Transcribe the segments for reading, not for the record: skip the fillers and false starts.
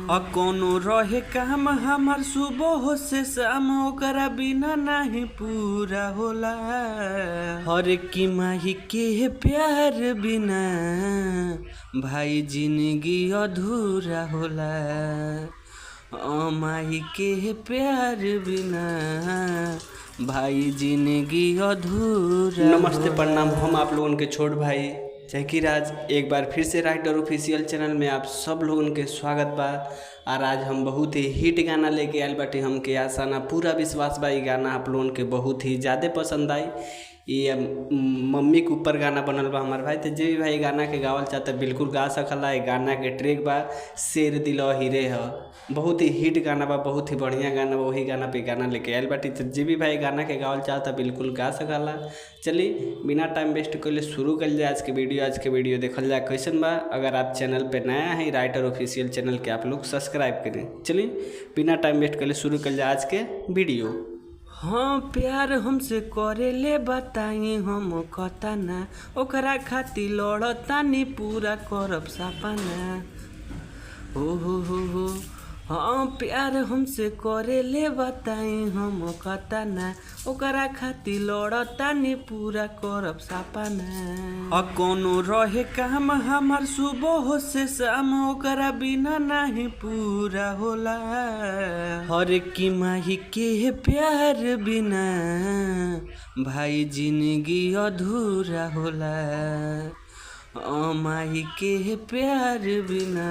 कोनो रहे काम हमार सुबह से शाम ओकरा बिना नहीं पूरा होला। हर की माही के प्यार बिना भाई जिंदगी अधूरा होला। माही के प्यार बिना भाई जिंदगी अधूरा। नमस्ते प्रणाम, हम आप लोगों के छोट भाई जैकी राज एक बार फिर से राइटर ऑफिशियल चैनल में आप सब लोगों के स्वागत बा। और आज हम बहुत ही हिट गाना लेके आयल बाटे। हमके आशा ना पूरा विश्वास बा, ये गाना आप लोगों के बहुत ही ज़्यादा पसंद आई। ये मम्मी के ऊपर गाना बनल बा हमार भाई। तो जे भी भाई गाना के गावल चाहता बिल्कुल गा सकला। ये गाना के ट्रैक बा शेर दिलो हीरे ह, बहुत ही हिट गाना बा, बहुत ही बढ़िया गाना बा। वही गाना पे गाना लेके आयल बाटी। तो जे भी भाई गाना के गावल चाहता बिल्कुल गा सकला। चलिए बिना टाइम वेस्ट कर शुरू कर जाए आज के वीडियो। आज के वीडियो देखल जाए कैसन बा। अगर आप चैनल पे नया है राइटर ऑफिशियल चैनल के आप लोग सब्सक्राइब करें। चलिए बिना टाइम वेस्ट कर शुरू कर जाए आज के वीडियो। हाँ प्यार हमसे करे ले बताई हम कतना, ओकरा खातिर लड़तानी पूरा करब सपना। हो हाँ प्यार हमसे करे ले बताई हम कतना, ओकरा खातिर लड़तानी पूरा करब सपना। कोनो रहे काम हमार सुबह से शाम ओकरा बिना नहीं पूरा होला। हर की माही के प्यार बिना भाई जिंदगी अधूरा होला। माही के प्यार बिना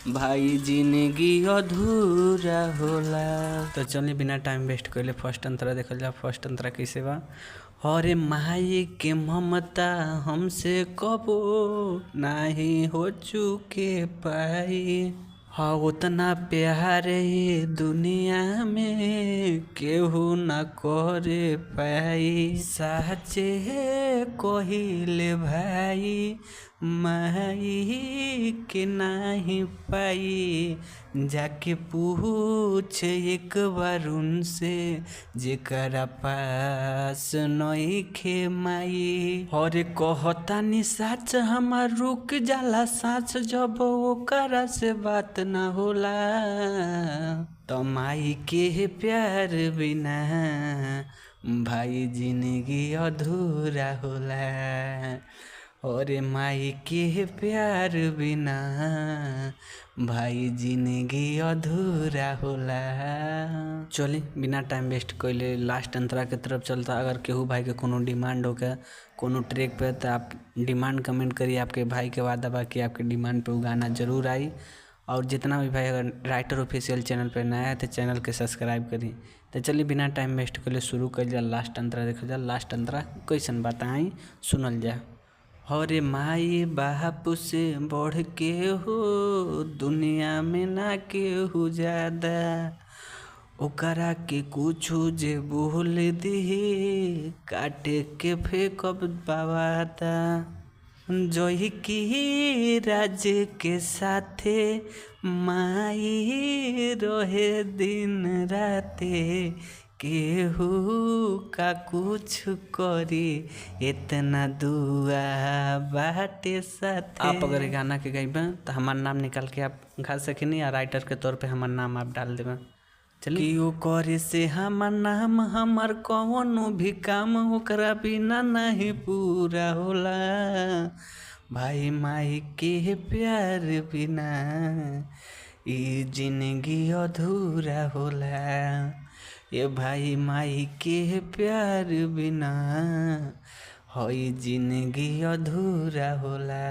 भाई जिंदगी अधूरा होला। तो चलिए बिना टाइम वेस्ट कर फर्स्ट अंतरा देखल जा। फर्स्ट अंतरा कैसे बा। हरे माई के ममता हमसे कबो नहीं हो चुके पाई। हाँ उतना प्यार ये दुनिया में केहू न करे पाई। साचे कहिले भाई माई के नहीं पाई। जाके पूछ एक बार उनसे जेकरा पास नइखे माई। और कहतानी साच हमार रुक जाला साच जब ओकरा से बात ना होला। तो माई के प्यार बिना भाई जिंदगी अधूरा होला। और माई के प्यार बिना भाई जिंदगी अधूरा होला। चलिए बिना टाइम वेस्ट कैले लास्ट अंतरा के तरफ चलता। अगर केहू भाई के कोनो डिमांड हो के कोनो ट्रैक पे तो आप डिमांड कमेंट करिए। आपके भाई के वादा बा कि आपके डिमांड पे वो गाना जरूर आई। और जितना भी भाई अगर राइटर ऑफिशियल चैनल पे नया है तो चैनल के सब्सक्राइब करिए। तो चलिए बिना टाइम वेस्ट कर शुरू कर जा। लास्ट अंतरा देखल जा। लास्ट अंतरा कैसन बताई सुनल जा। हरे माई बाप से बढ़ के हो दुनिया में ना केहू ज्यादा। ओकरा के कुछो जे बोल दी काटे के फेंकब बावादा। जोही की राज के साथे माई रहे दिन राते। केहू का कुछ करी इतना दुआ बाटे साथे। आप अगर गाना के गाइबा तो हमार नाम निकाल के आप गा सकेनी। या राइटर के तौर पे हमार नाम आप डाल देबा। चलिए ओ करे से हमार नाम हमार कौनो भी काम ओकरा बिना नहीं पूरा होला। भाई माई के प्यार बिना ई जिंदगी अधूरा होला। ये भाई माई के प्यार बिना हई जिंदगी अधूरा होला।